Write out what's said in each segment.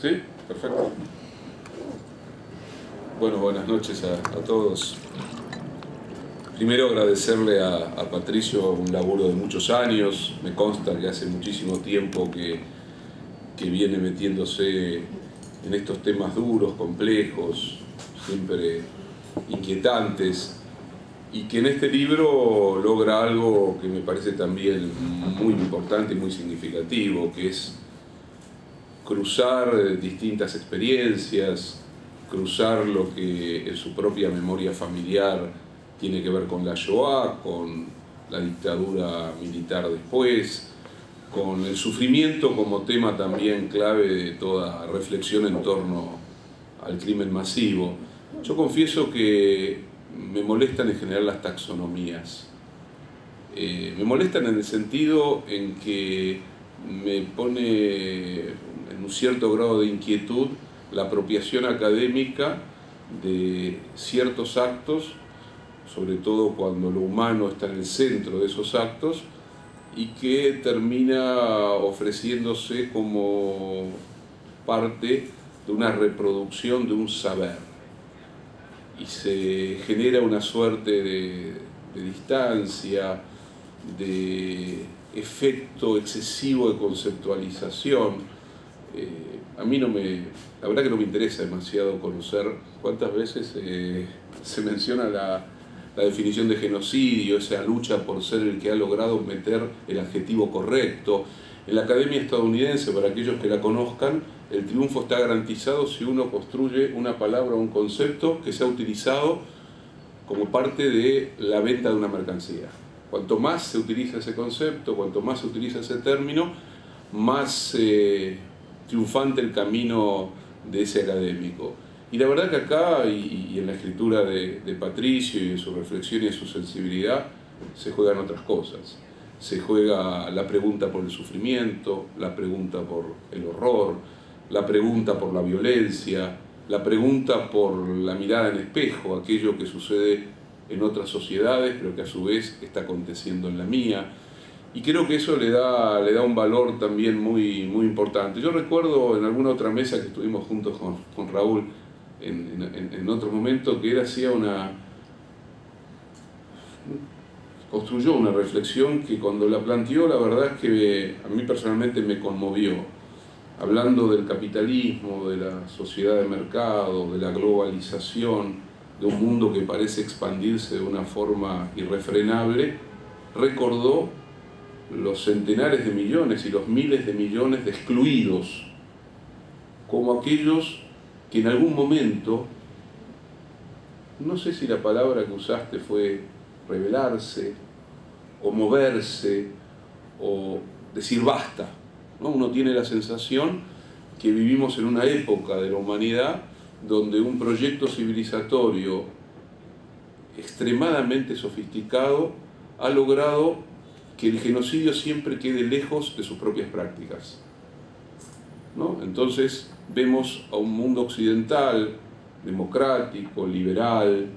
¿Sí? Perfecto. Bueno, buenas noches a todos. Primero agradecerle a Patricio un laburo de muchos años. Me consta que hace muchísimo tiempo que viene metiéndose en estos temas duros, complejos, siempre inquietantes, y que en este libro logra algo que me parece también muy importante y muy significativo, que es cruzar distintas experiencias, cruzar lo que en su propia memoria familiar tiene que ver con la Shoah, con la dictadura militar después, con el sufrimiento como tema también clave de toda reflexión en torno al crimen masivo. Yo confieso que me molestan en general las taxonomías. Me molestan en el sentido en que me pone en un cierto grado de inquietud la apropiación académica de ciertos actos, sobre todo cuando lo humano está en el centro de esos actos, y que termina ofreciéndose como parte de una reproducción de un saber. Y se genera una suerte de distancia, de efecto excesivo de conceptualización. A mí la verdad que no me interesa demasiado conocer cuántas veces se menciona la definición de genocidio, esa lucha por ser el que ha logrado meter el adjetivo correcto. En la Academia Estadounidense, para aquellos que la conozcan, el triunfo está garantizado si uno construye una palabra o un concepto que sea utilizado como parte de la venta de una mercancía. Cuanto más se utiliza ese concepto, cuanto más se utiliza ese término, más triunfante el camino de ese académico. Y la verdad que acá, y en la escritura de Patricio, y en su reflexión y en su sensibilidad, se juegan otras cosas. Se juega la pregunta por el sufrimiento, la pregunta por el horror, la pregunta por la violencia, la pregunta por la mirada en espejo, aquello que sucede en otras sociedades, pero que a su vez está aconteciendo en la mía. Y creo que eso le da un valor también muy, muy importante. Yo recuerdo en alguna otra mesa que estuvimos juntos con Raúl, en otro momento, que él construyó una reflexión que cuando la planteó, la verdad es que a mí personalmente me conmovió, hablando del capitalismo, de la sociedad de mercado, de la globalización, de un mundo que parece expandirse de una forma irrefrenable. Recordó los centenares de millones y los miles de millones de excluidos, como aquellos que en algún momento, no sé si la palabra que usaste fue rebelarse, o moverse, o decir basta, ¿no? Uno tiene la sensación que vivimos en una época de la humanidad donde un proyecto civilizatorio extremadamente sofisticado ha logrado que el genocidio siempre quede lejos de sus propias prácticas, ¿no? Entonces vemos a un mundo occidental, democrático, liberal,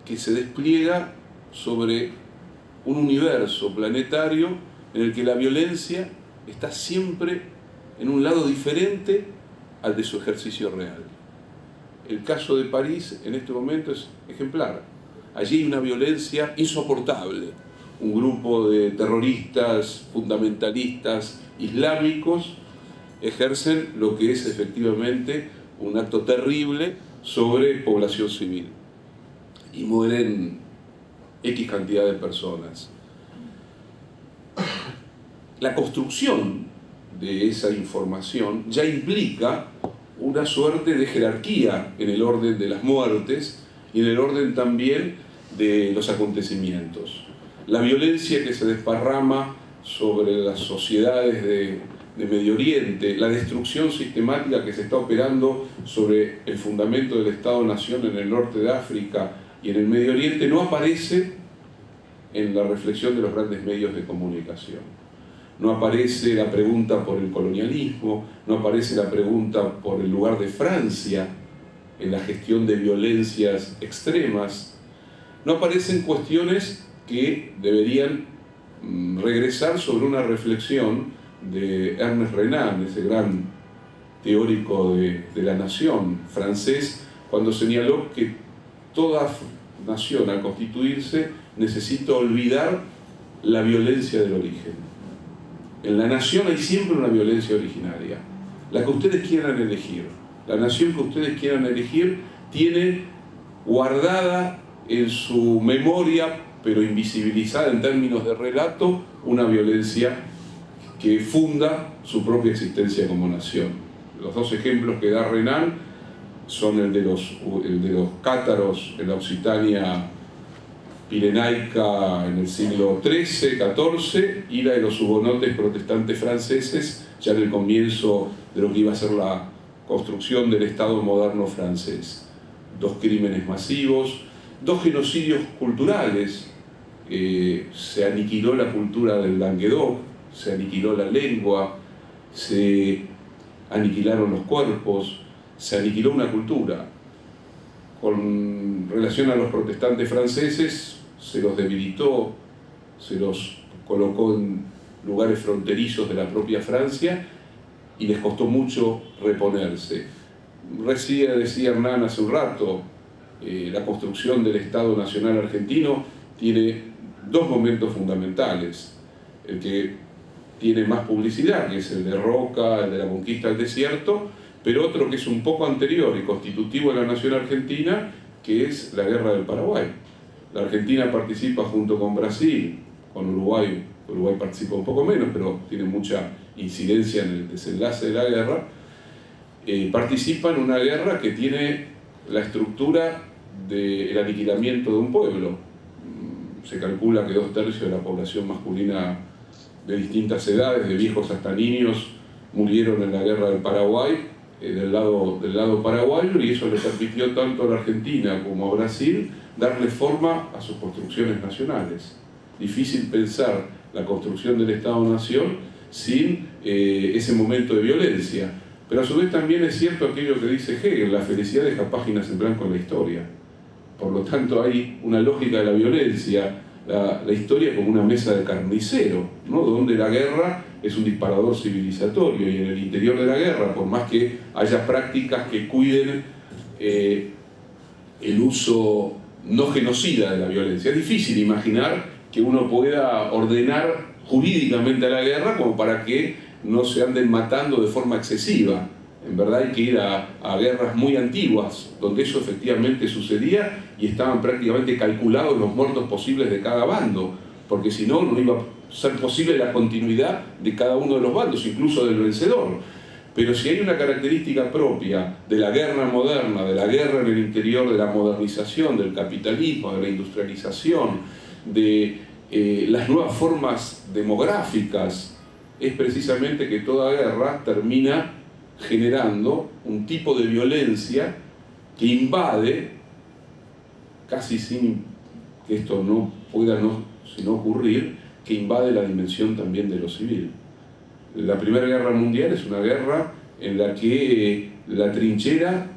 que se despliega sobre un universo planetario en el que la violencia está siempre en un lado diferente al de su ejercicio real. El caso de París en este momento es ejemplar. Allí hay una violencia insoportable. Un grupo de terroristas, fundamentalistas, islámicos, ejercen lo que es efectivamente un acto terrible sobre población civil. Y mueren X cantidad de personas. La construcción de esa información ya implica una suerte de jerarquía en el orden de las muertes y en el orden también de los acontecimientos. La violencia que se desparrama sobre las sociedades de Medio Oriente, la destrucción sistemática que se está operando sobre el fundamento del Estado-Nación en el norte de África y en el Medio Oriente, no aparece en la reflexión de los grandes medios de comunicación. No aparece la pregunta por el colonialismo, no aparece la pregunta por el lugar de Francia en la gestión de violencias extremas, no aparecen cuestiones que deberían regresar sobre una reflexión de Ernest Renan, ese gran teórico de la nación francés, cuando señaló que toda nación al constituirse necesita olvidar la violencia del origen. En la nación hay siempre una violencia originaria, la que ustedes quieran elegir. La nación que ustedes quieran elegir tiene guardada en su memoria, pero invisibilizada en términos de relato, una violencia que funda su propia existencia como nación. Los dos ejemplos que da Renan son el de los cátaros en la Occitania pirenaica en el siglo XIII, XIV, y la de los hugonotes protestantes franceses ya en el comienzo de lo que iba a ser la construcción del Estado moderno francés. Dos crímenes masivos, dos genocidios culturales. Se aniquiló la cultura del Languedoc, se aniquiló la lengua, se aniquilaron los cuerpos, se aniquiló una cultura. Con relación a los protestantes franceses, se los debilitó, se los colocó en lugares fronterizos de la propia Francia y les costó mucho reponerse. Recién decía Hernán hace un rato, la construcción del Estado Nacional Argentino tiene dos momentos fundamentales. El que tiene más publicidad, que es el de Roca, el de la conquista del desierto, pero otro que es un poco anterior y constitutivo de la nación argentina, que es la Guerra del Paraguay. La Argentina participa junto con Brasil, con Uruguay. Uruguay participa un poco menos, pero tiene mucha incidencia en el desenlace de la guerra. Participa en una guerra que tiene la estructura del aniquilamiento de un pueblo. Se calcula que 2/3 de la población masculina de distintas edades, de viejos hasta niños, murieron en la Guerra del Paraguay, del lado paraguayo, y eso le permitió tanto a la Argentina como a Brasil darle forma a sus construcciones nacionales. Difícil pensar la construcción del Estado-Nación sin ese momento de violencia. Pero a su vez también es cierto aquello que dice Hegel: la felicidad deja páginas en blanco en la historia. Por lo tanto hay una lógica de la violencia, la historia como una mesa de carnicero, ¿no? Donde la guerra es un disparador civilizatorio, y en el interior de la guerra, por más que haya prácticas que cuiden el uso no genocida de la violencia, es difícil imaginar que uno pueda ordenar jurídicamente a la guerra como para que no se anden matando de forma excesiva. En verdad hay que ir a guerras muy antiguas, donde eso efectivamente sucedía y estaban prácticamente calculados los muertos posibles de cada bando, porque si no, no iba a ser posible la continuidad de cada uno de los bandos, incluso del vencedor. Pero si hay una característica propia de la guerra moderna, de la guerra en el interior de la modernización, del capitalismo, de la industrialización, de las nuevas formas demográficas, es precisamente que toda guerra termina generando un tipo de violencia que invade, casi sin que esto no pueda sino ocurrir, que invade la dimensión también de lo civil. La Primera Guerra Mundial es una guerra en la que la trinchera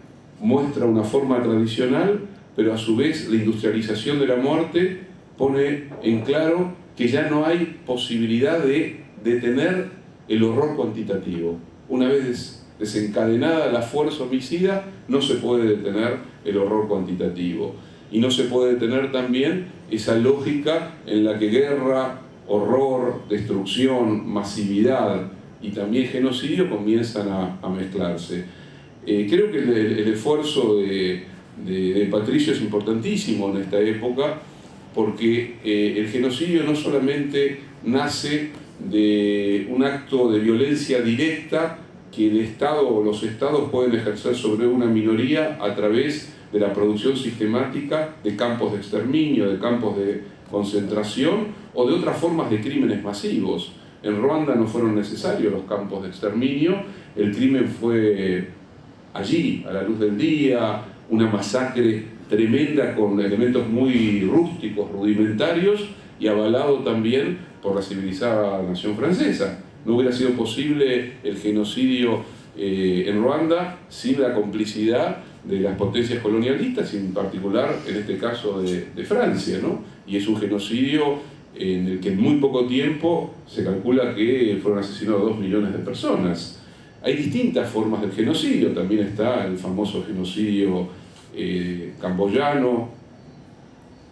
muestra una forma tradicional, pero a su vez la industrialización de la muerte pone en claro que ya no hay posibilidad de detener el horror cuantitativo. Una vez desencadenada la fuerza homicida, no se puede detener el horror cuantitativo. Y no se puede detener también esa lógica en la que guerra, horror, destrucción, masividad y también genocidio comienzan a mezclarse. Creo que el esfuerzo de Patricio es importantísimo en esta época, porque el genocidio no solamente nace de un acto de violencia directa que el Estado o los Estados pueden ejercer sobre una minoría a través de la producción sistemática de campos de exterminio, de campos de concentración o de otras formas de crímenes masivos. En Ruanda no fueron necesarios los campos de exterminio, el crimen fue allí, a la luz del día, una masacre tremenda con elementos muy rústicos, rudimentarios, y avalado también por la civilizada nación francesa. No hubiera sido posible el genocidio en Ruanda sin la complicidad de las potencias colonialistas, y en particular en este caso de Francia, ¿no? Y es un genocidio en el que en muy poco tiempo se calcula que fueron asesinados 2 millones de personas. Hay distintas formas del genocidio, también está el famoso genocidio camboyano,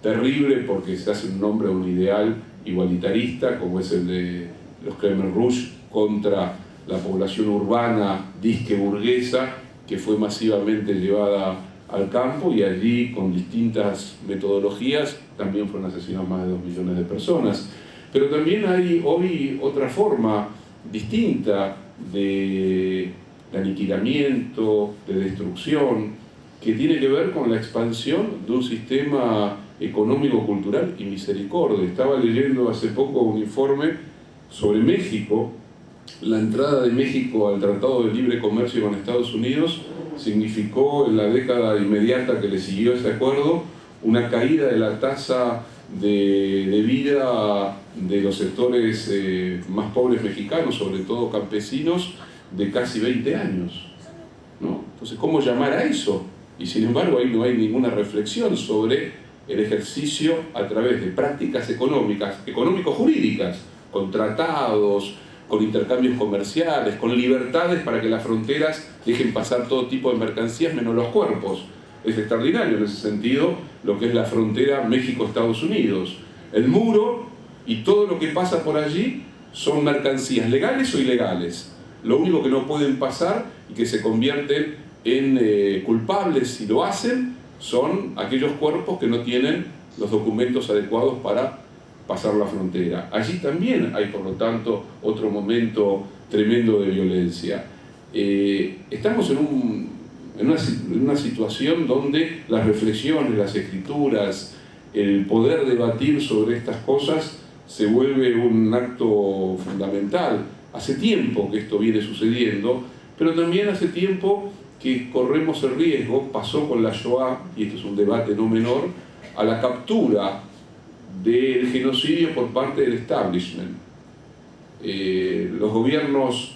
terrible porque se hace un nombre a un ideal igualitarista, como es el de los Khmer Rouge contra la población urbana disque burguesa, que fue masivamente llevada al campo, y allí con distintas metodologías también fueron asesinados más de 2 millones de personas. Pero también hay hoy otra forma distinta de aniquilamiento, de destrucción, que tiene que ver con la expansión de un sistema económico, cultural y misericordia. Estaba leyendo hace poco un informe sobre México. La entrada de México al Tratado de Libre Comercio con Estados Unidos significó, en la década inmediata que le siguió ese acuerdo, una caída de la tasa de vida de los sectores más pobres mexicanos, sobre todo campesinos, de casi 20 años, ¿no? Entonces, ¿cómo llamar a eso? Y sin embargo, ahí no hay ninguna reflexión sobre el ejercicio a través de prácticas económicas, económico-jurídicas, con tratados, con intercambios comerciales, con libertades para que las fronteras dejen pasar todo tipo de mercancías menos los cuerpos. Es extraordinario en ese sentido lo que es la frontera México-Estados Unidos. El muro y todo lo que pasa por allí son mercancías legales o ilegales. Lo único que no pueden pasar y que se convierten en culpables si lo hacen son aquellos cuerpos que no tienen los documentos adecuados para pasar la frontera. Allí también hay, por lo tanto, otro momento tremendo de violencia. Estamos en una situación donde las reflexiones, las escrituras, el poder debatir sobre estas cosas se vuelve un acto fundamental. Hace tiempo que esto viene sucediendo, pero también hace tiempo que corremos el riesgo, pasó con la Shoah, y esto es un debate no menor, a la captura del genocidio por parte del establishment. Los gobiernos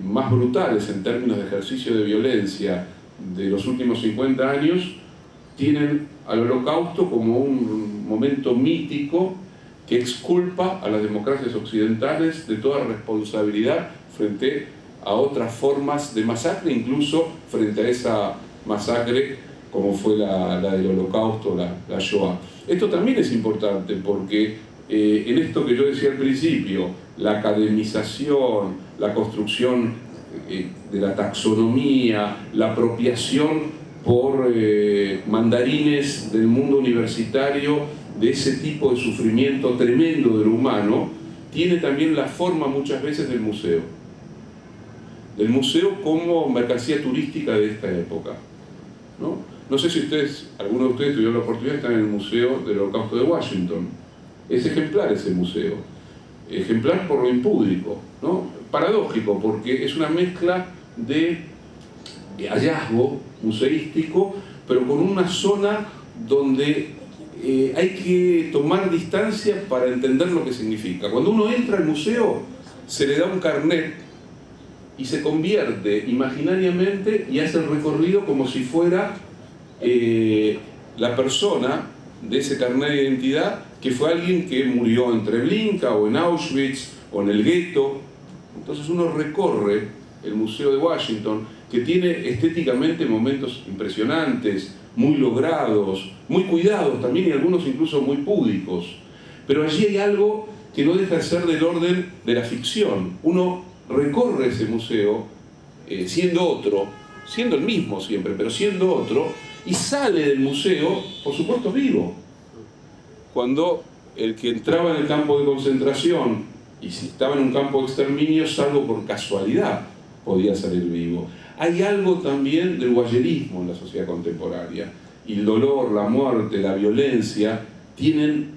más brutales en términos de ejercicio de violencia de los últimos 50 años tienen al Holocausto como un momento mítico que exculpa a las democracias occidentales de toda responsabilidad frente a otras formas de masacre, incluso frente a esa masacre como fue la del Holocausto, la Shoah. Esto también es importante porque en esto que yo decía al principio, la academización, la construcción de la taxonomía, la apropiación por mandarines del mundo universitario de ese tipo de sufrimiento tremendo de lo humano, tiene también la forma muchas veces del museo como mercancía turística de esta época, ¿no? No sé si alguno de ustedes tuvieron la oportunidad de estar en el Museo del Holocausto de Washington. Es ejemplar ese museo, ejemplar por lo impúdico, ¿no? Paradójico, porque es una mezcla de hallazgo museístico, pero con una zona donde hay que tomar distancia para entender lo que significa. Cuando uno entra al museo, se le da un carnet y se convierte imaginariamente y hace el recorrido como si fuera la persona de ese carnet de identidad, que fue alguien que murió en Treblinka o en Auschwitz o en el gueto. Entonces uno recorre el Museo de Washington, que tiene estéticamente momentos impresionantes, muy logrados, muy cuidados también, y algunos incluso muy púdicos. Pero allí hay algo que no deja de ser del orden de la ficción. Uno recorre ese museo siendo el mismo siempre, pero siendo otro, y sale del museo, por supuesto, vivo. Cuando el que entraba en el campo de concentración y si estaba en un campo de exterminio, salvo por casualidad, podía salir vivo. Hay algo también del voyerismo en la sociedad contemporánea, y el dolor, la muerte, la violencia tienen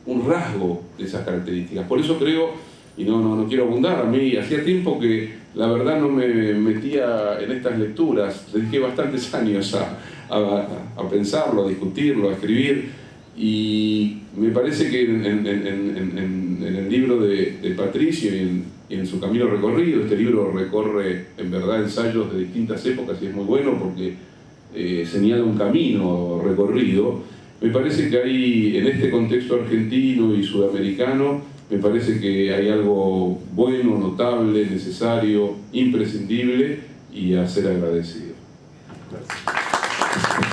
un rasgo de esas características. Por eso creo, y no quiero abundar, a mí hacía tiempo que la verdad no me metía en estas lecturas, dediqué bastantes años a pensarlo, a discutirlo, a escribir, y me parece que en el libro de Patricio y en su camino recorrido, este libro recorre en verdad ensayos de distintas épocas y es muy bueno porque señala un camino recorrido. Me parece que hay en este contexto argentino y sudamericano me parece que hay algo bueno, notable, necesario, imprescindible y a ser agradecido. Gracias.